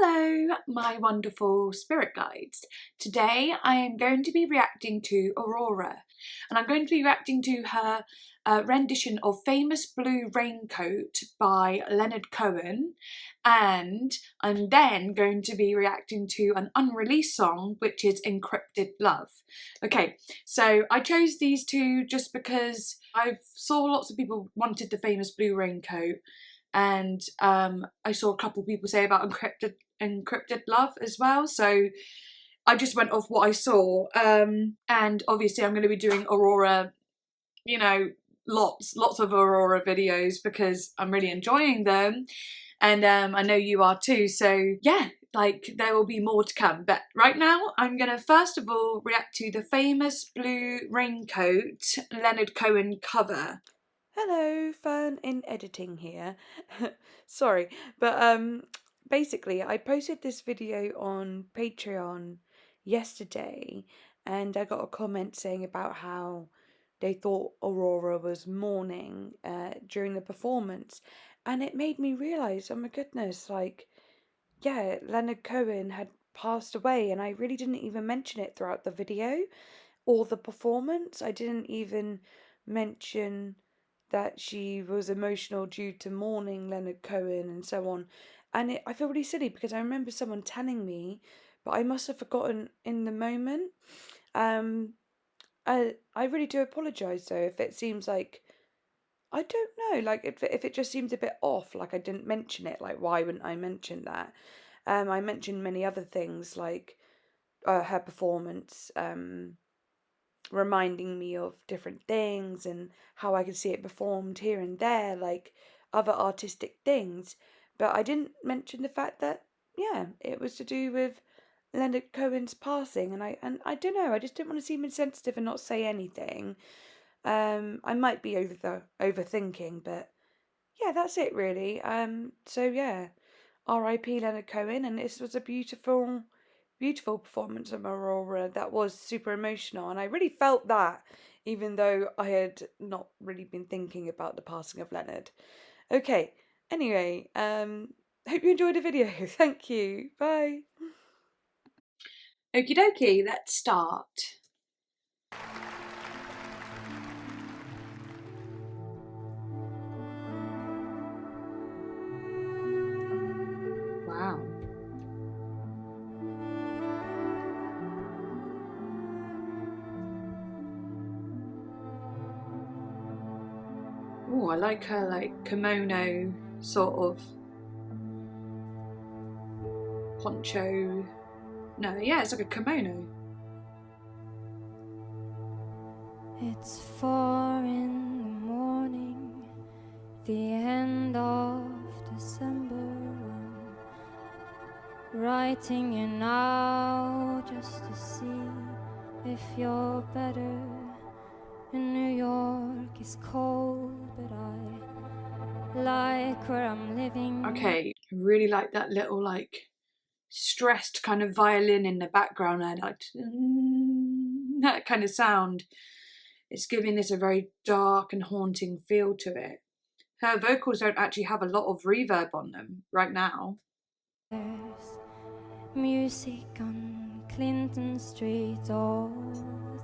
Hello, my wonderful spirit guides. Today I am going to be reacting to Aurora, and I'm going to be reacting to her rendition of Famous Blue Raincoat by Leonard Cohen, and I'm then going to be reacting to an unreleased song which is Encrypted Love. Okay, so I chose these two just because I saw lots of people wanted the Famous Blue Raincoat, and I saw a couple people say about Encrypted Love as well, so I just went off what I saw, and obviously I'm going to be doing Aurora, you know, lots of Aurora videos because I'm really enjoying them, and I know you are too, so yeah, like there will be more to come. But right now I'm going to first of all react to the Famous Blue Raincoat Leonard Cohen cover. Hello, Fern in editing here. Sorry, but basically I posted this video on Patreon yesterday and I got a comment saying about how they thought Aurora was mourning during the performance, and it made me realise, oh my goodness, like, yeah, Leonard Cohen had passed away and I really didn't even mention it throughout the video or the performance. I didn't even mention that she was emotional due to mourning Leonard Cohen and so on. And I feel really silly because I remember someone telling me, but I must have forgotten in the moment. I really do apologise though if it seems like, I don't know, like if it just seems a bit off, like I didn't mention it, like why wouldn't I mention that? I mentioned many other things like her performance, reminding me of different things and how I could see it performed here and there, like other artistic things. But I didn't mention the fact that, yeah, it was to do with Leonard Cohen's passing, and I don't know, I just didn't want to seem insensitive and not say anything. I might be overthinking, but yeah, that's it really. So yeah, R.I.P. Leonard Cohen, and this was a beautiful performance of Aurora that was super emotional, and I really felt that, even though I had not really been thinking about the passing of Leonard. Okay, anyway, hope you enjoyed the video. Thank you. Bye. Okie dokie, let's start. Wow. Oh, I like her like kimono sort of poncho. No, yeah, it's like a kimono. It's 4 in the morning, the end of December. I'm writing you now just to see if you're better. In New York it's cold, but I like where I'm living. Okay, I really like that little like stressed kind of violin in the background there, like that kind of sound. It's giving this a very dark and haunting feel to it. Her vocals don't actually have a lot of reverb on them right now. There's music on Clinton Street all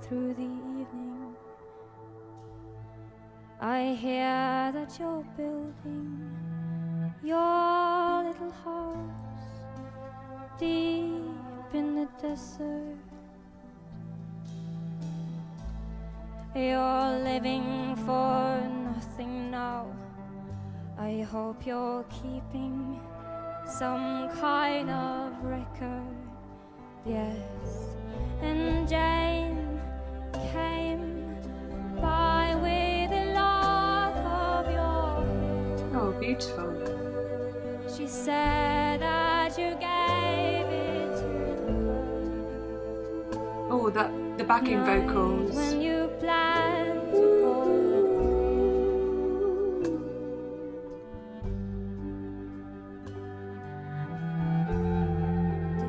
through the evening. I hear that you're building your little house deep in the desert. You're living for nothing now. I hope you're keeping some kind of record. Yes, and Jane came by with a lock of your hair. Oh, beautiful. She said that you gave it to her. Oh, the backing vocals. When you plan to go.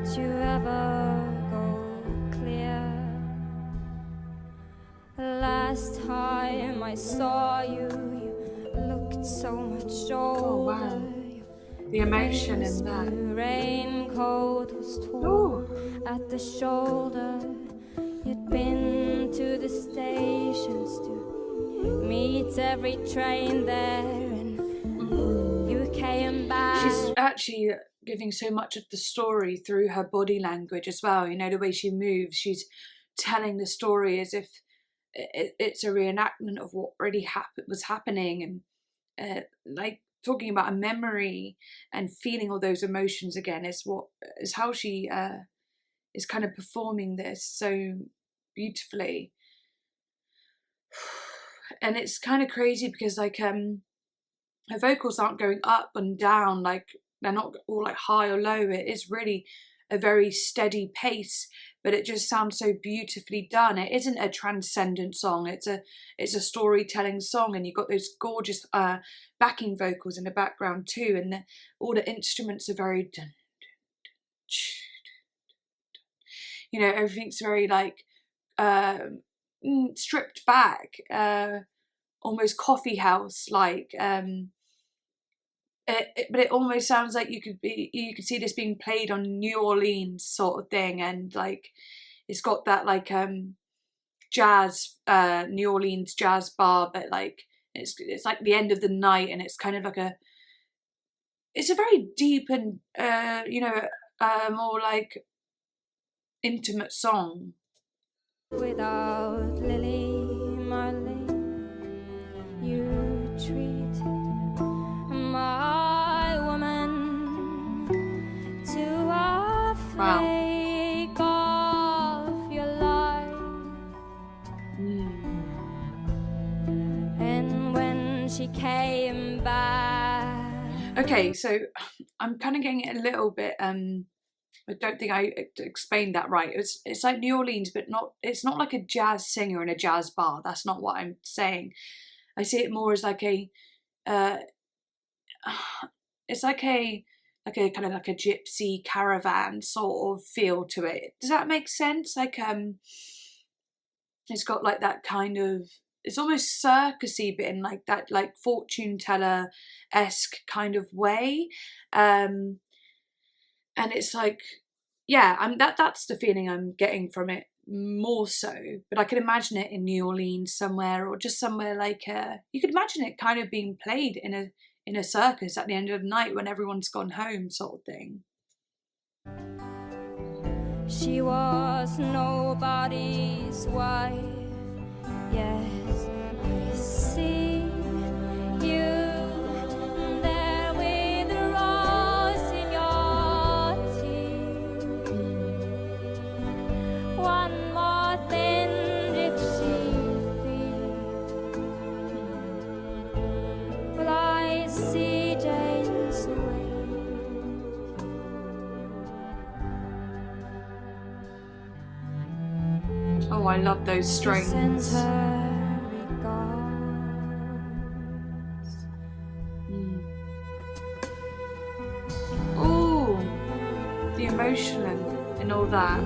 Did you ever go clear? Last time I saw you, you looked so much older. Oh wow, the emotion in that. raincoat was torn at the shoulder. You'd been to the stations to meet every train there, and you came back. She's actually giving so much of the story through her body language as well. You know, the way she moves, she's telling the story as if it's a reenactment of what really was happening, and like talking about a memory and feeling all those emotions again is how she is kind of performing this so beautifully. And it's kind of crazy because like her vocals aren't going up and down, like they're not all like high or low. It is really a very steady pace, but it just sounds so beautifully done. It isn't a transcendent song, it's a storytelling song, and you've got those gorgeous backing vocals in the background too, and all the instruments are very you know, everything's very like stripped back, almost coffee house like, but it almost sounds like you could see this being played on New Orleans sort of thing, and like it's got that like jazz, New Orleans jazz bar, but like it's like the end of the night, and it's kind of like it's a very deep and you know, more like intimate song. Without Lily Marley, you treated my woman to a flake of your life. And when she came back. Okay, so I'm kind of getting it a little bit I don't think I explained that right. It's like New Orleans, but it's not like a jazz singer in a jazz bar. That's not what I'm saying. I see it more as like it's like a kind of like a gypsy caravan sort of feel to it. Does that make sense? Like it's got like that kind of, it's almost circusy, but in like that like fortune teller-esque kind of way. And it's like, yeah, that's the feeling I'm getting from it more so. But I could imagine it in New Orleans somewhere, or just somewhere like you could imagine it kind of being played in a circus at the end of the night when everyone's gone home, sort of thing. She was nobody's wife. Yes, I see you. Oh, I love those strings. Oh, the emotion and all that.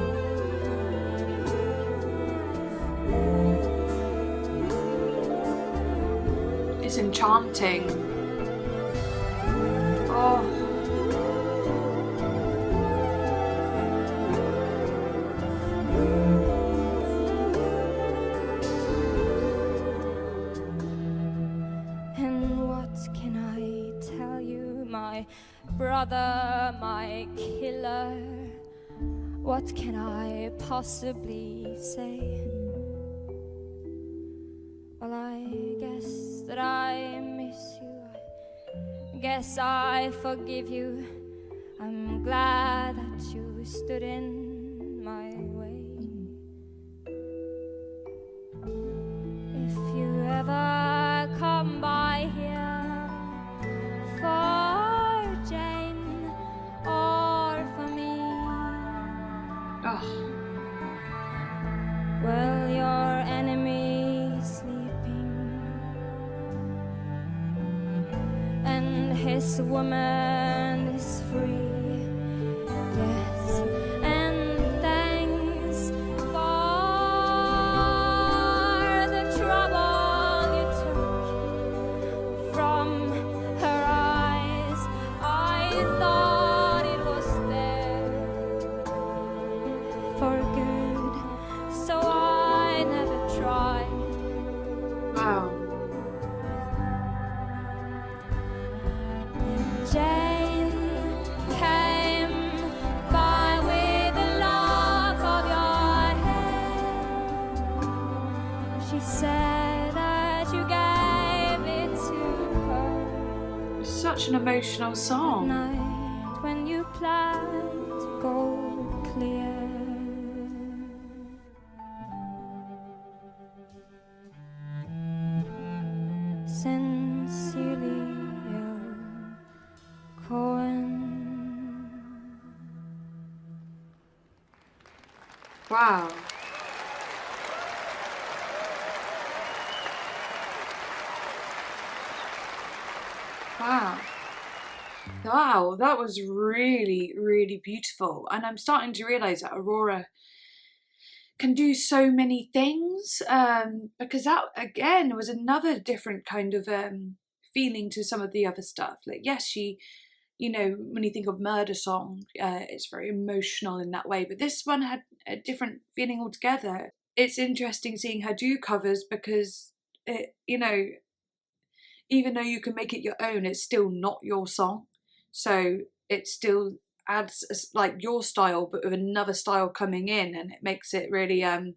It's enchanting. Oh. Brother, my killer, what can I possibly say? Well, I guess that I miss you, I guess I forgive you. I'm glad that you stood in my way. If you ever come by here for Jane or for me, well, your enemy's sleeping and his woman is free. Yes, and thanks for the trouble you took from her eyes. I thought it was such an emotional song. Night when you plan to go clear. Sincerely, Cohen. Wow. Wow. Wow, that was really, really beautiful. And I'm starting to realise that Aurora can do so many things, because that, again, was another different kind of feeling to some of the other stuff. Like, yes, she, you know, when you think of Murder Song, it's very emotional in that way, but this one had a different feeling altogether. It's interesting seeing her do covers because, it, you know, even though you can make it your own, it's still not your song. So it still adds like your style, but with another style coming in, and it makes it really an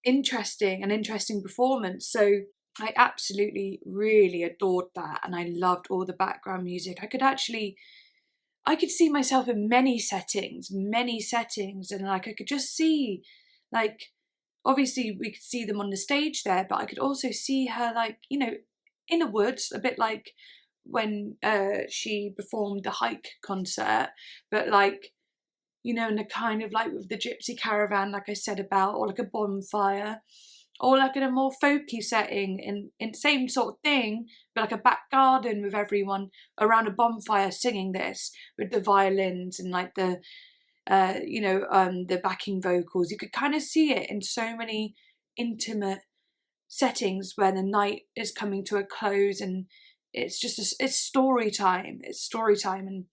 interesting performance. So I absolutely really adored that, and I loved all the background music. I could see myself in many settings, and like I could just see, like, obviously we could see them on the stage there, but I could also see her, like, you know, in the woods, a bit like when she performed the Hike concert, but like, you know, in a kind of like with the gypsy caravan, like I said about, or like a bonfire, or like in a more folky setting, in same sort of thing, but like a back garden with everyone around a bonfire singing this with the violins and like the the backing vocals. You could kind of see it in so many intimate settings where the night is coming to a close, and it's just it's story time. And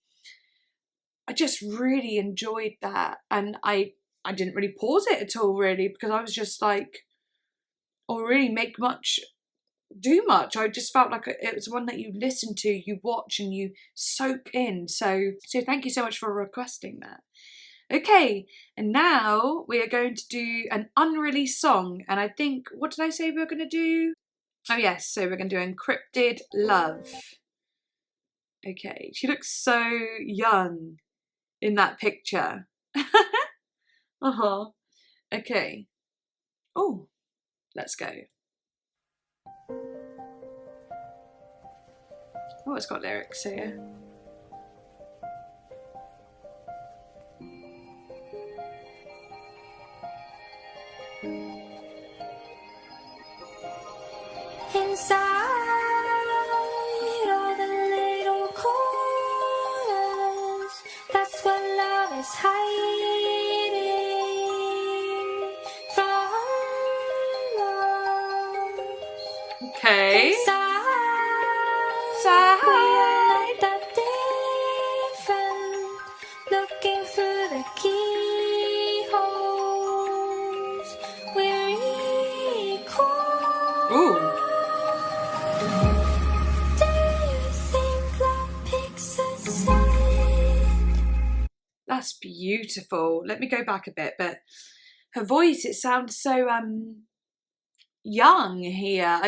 I just really enjoyed that, and I didn't really pause it at all, really, because I was just like, or really do much. I just felt like it was one that you listen to, you watch, and you soak in. So thank you so much for requesting that. Okay, and now we are going to do an unreleased song, and I think, what did I say we were going to do? Oh yes, so we're going to do Encrypted Love. Okay, she looks so young in that picture. Okay. Oh, let's go. Oh, it's got lyrics here. Inside all the little corners, that's where love is hiding from us. Okay. Inside, we are not that different, looking through the keyholes. We're equal. Ooh. That's beautiful. Let me go back a bit, but her voice, it sounds so young here.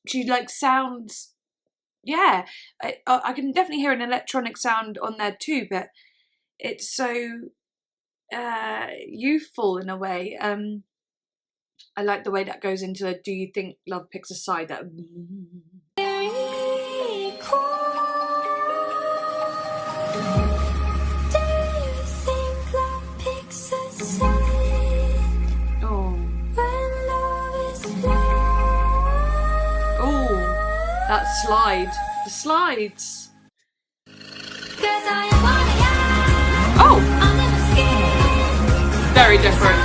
She like sounds, yeah. I can definitely hear an electronic sound on there too, but it's so youthful in a way. I like the way that goes into Do You Think Love Picks a Side? That. That slide. The slides. Oh! Very different.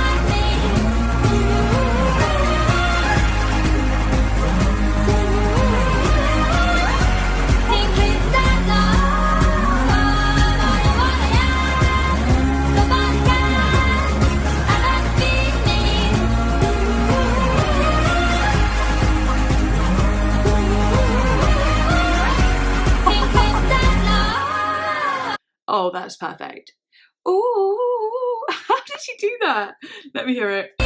Oh, that's perfect. Ooh, how did she do that? Let me hear it. Ooh,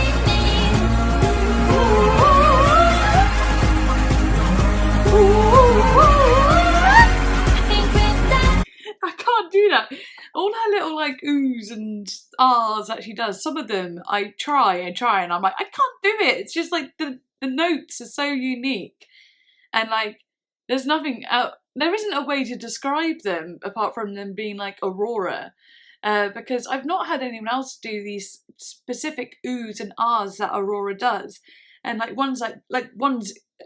ooh, ooh. do that. All her little like oohs and ahs that she does, some of them I try and I'm like, I can't do it. It's just like the notes are so unique. And like, there's nothing out, there isn't a way to describe them apart from them being like Aurora. Because I've not had anyone else do these specific oohs and ahs that Aurora does. And like ones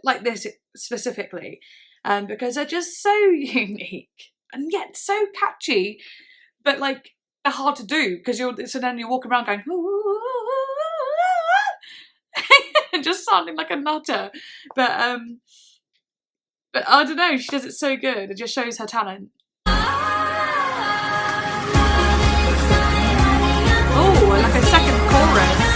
like this specifically. Because they're just so unique and yet so catchy, but like they're hard to do because so then you're walking around going and just sounding like a nutter. But I don't know, she does it so good. It just shows her talent. Oh, like a second chorus.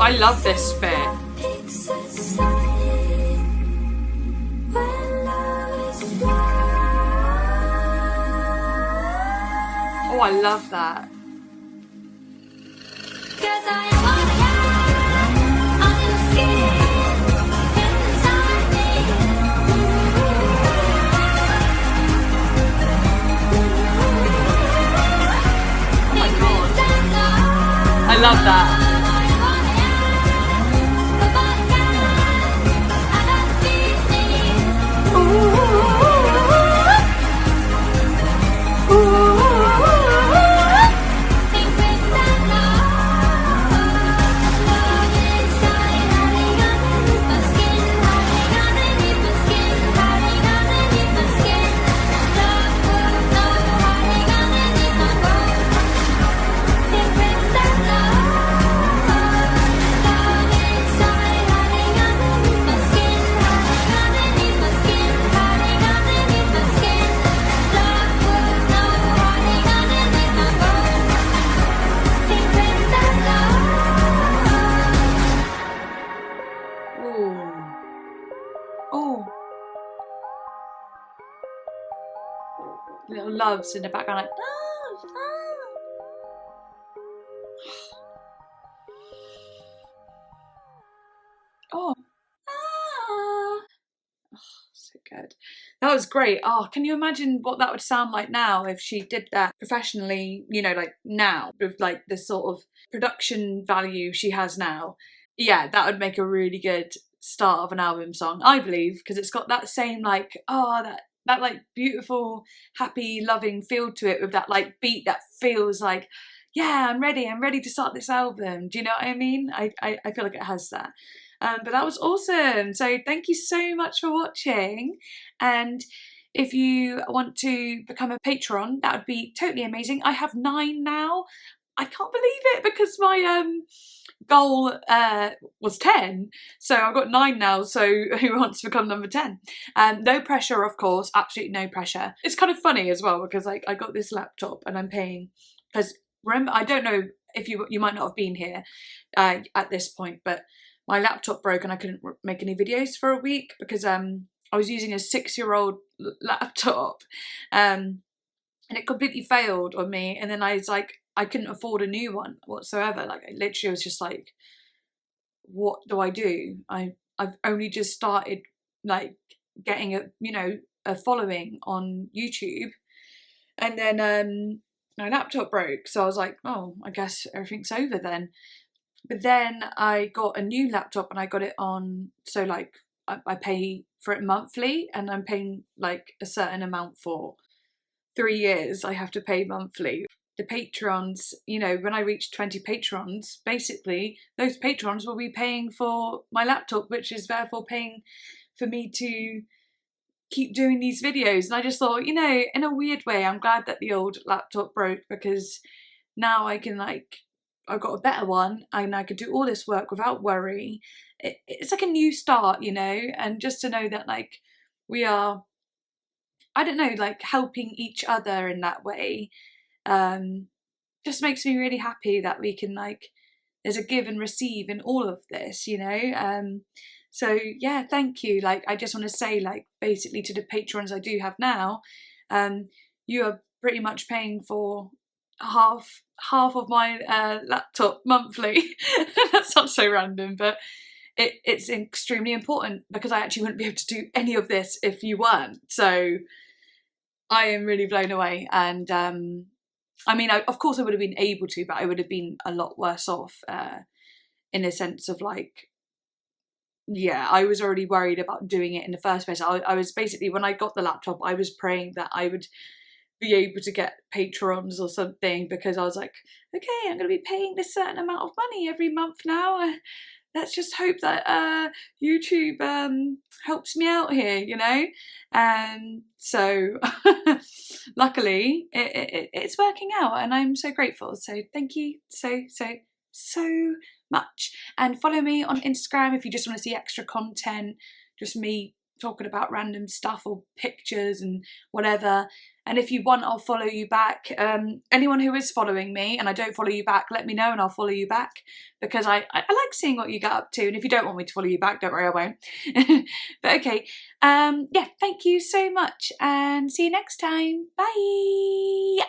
I love this bit. Oh, I love that. Oh my God. I love that. Little loves in the background, like oh, so good. That was great. Oh, can you imagine what that would sound like now if she did that professionally, you know, like now, with like the sort of production value she has now? Yeah, that would make a really good start of an album song, I believe, because it's got that same like, that like beautiful, happy, loving feel to it with that like beat that feels like, yeah, I'm ready to start this album. Do you know what I mean? I feel like it has that. But that was awesome. So thank you so much for watching. And if you want to become a patron, that would be totally amazing. I have 9 now. I can't believe it because my goal was 10, so I've got 9 now. So who wants to become number 10? No pressure, of course, absolutely no pressure. It's kind of funny as well because like I got this laptop and I'm paying, because remember, I don't know if you might not have been here at this point, but my laptop broke and I couldn't make any videos for a week because I was using a 6-year-old laptop and it completely failed on me, and then I was like, I couldn't afford a new one whatsoever. Like I literally was just like, what do I do? I've only just started like getting a following on YouTube, and then my laptop broke, so I was like, oh, I guess everything's over then. But then I got a new laptop and I got it on, so like I pay for it monthly, and I'm paying like a certain amount for 3 years. I have to pay monthly. The patrons, when I reach 20 patrons, basically those patrons will be paying for my laptop, which is therefore paying for me to keep doing these videos. And I just thought, in a weird way, I'm glad that the old laptop broke, because now I can like, I've got a better one and I could do all this work without worry. It's like a new start, you know, and just to know that like we are, I don't know, like helping each other in that way, just makes me really happy that we can like, there's a give and receive in all of this, you know. So yeah, thank you. Like I just want to say, like, basically to the patrons I do have now, you are pretty much paying for half of my laptop monthly. That sounds so random, but it's extremely important because I actually wouldn't be able to do any of this if you weren't. So I am really blown away, and I mean, of course I would have been able to, but I would have been a lot worse off in a sense of like, yeah, I was already worried about doing it in the first place. I was basically, when I got the laptop, I was praying that I would be able to get patrons or something, because I was like, okay, I'm going to be paying this certain amount of money every month now. Let's just hope that YouTube helps me out here, you know? And so luckily it's working out, and I'm so grateful. So thank you so much. And follow me on Instagram if you just want to see extra content, just me talking about random stuff or pictures and whatever. And if you want, I'll follow you back. Anyone who is following me and I don't follow you back, let me know and I'll follow you back, because I like seeing what you get up to. And if you don't want me to follow you back, don't worry, I won't. But okay, yeah, thank you so much and see you next time. Bye.